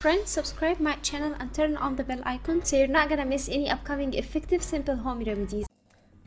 Friends, subscribe my channel and turn on the bell icon so you're not gonna miss any upcoming effective simple home remedies.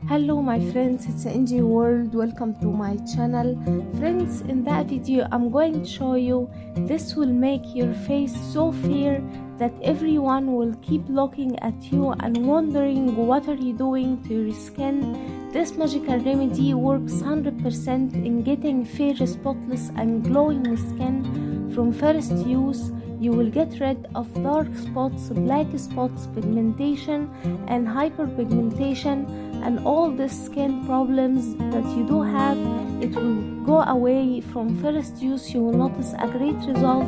Hello my friends, it's NG World. Welcome to my channel. Friends, in that video I'm going to show you this will make your face so fair that everyone will keep looking at you and wondering what are you doing to your skin. This magical remedy works 100% in getting fair, spotless and glowing skin from first use. You will get rid of dark spots, black spots, pigmentation and hyperpigmentation and all the skin problems that you do have. It will go away from first use. You will notice a great result.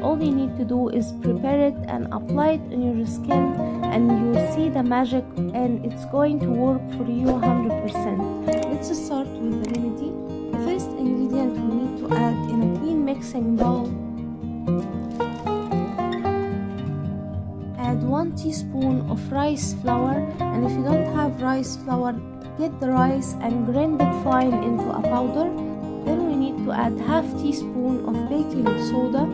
All you need to do is prepare it and apply it on your skin and you'll see the magic, and it's going to work for you 100%. Let's start with the remedy. The first ingredient we need to add in a clean mixing bowl. Add 1 teaspoon of rice flour, and if you don't have rice flour, get the rice and grind it fine into a powder. Then we need to add half teaspoon of baking soda.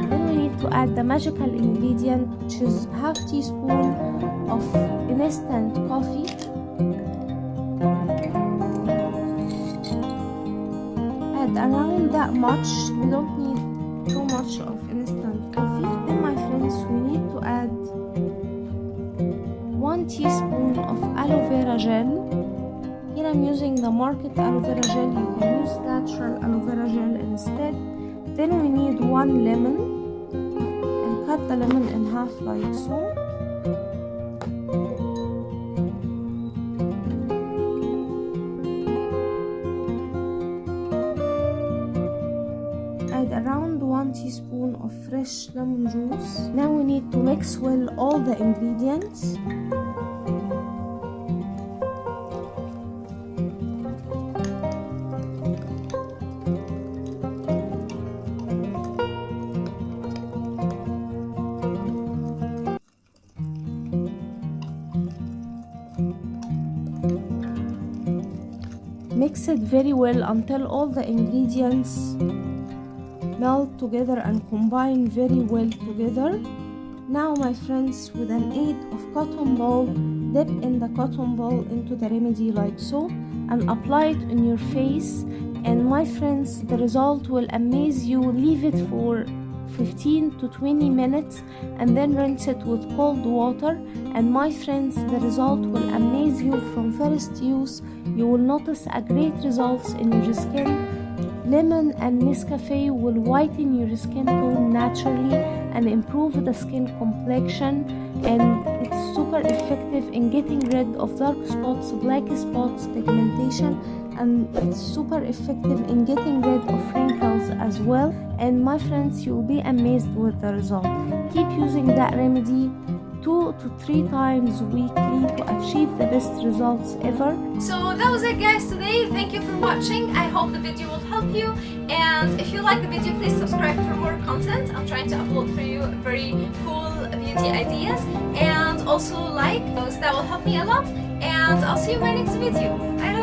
Then we need to add the magical ingredient, which is half teaspoon of instant coffee. Add around that much. We don't need too much of instant coffee. Then my friends, we need to add 1 teaspoon of aloe vera gel. Here I'm using the market aloe vera gel. You can use natural aloe vera gel instead. Then we need 1 lemon, and cut the lemon in half like so. Add around 1 teaspoon of fresh lemon juice. Now we need to mix well all the ingredients. Mix it very well until all the ingredients melt together and combine very well together. Now my friends, with an aid of cotton ball, dip in the cotton ball into the remedy like so and apply it on your face, and my friends, the result will amaze you. Leave it for 15 to 20 minutes and then rinse it with cold water, and my friends, the result will amaze you from first use. You will notice a great results in your skin. Lemon and Nescafe will whiten your skin tone naturally and improve the skin complexion, and it's super effective in getting rid of dark spots, black spots, pigmentation, and it's super effective in getting rid of wrinkles as well. And my friends, you'll be amazed with the result. Keep using that remedy 2 to 3 times weekly to achieve the best results ever. So that was it guys today. Thank you for watching. I hope the video will help you, and if you like the video, please subscribe for more content. I'm trying to upload for you very cool beauty ideas, and also like those. That will help me a lot, and I'll see you in my next video. Bye.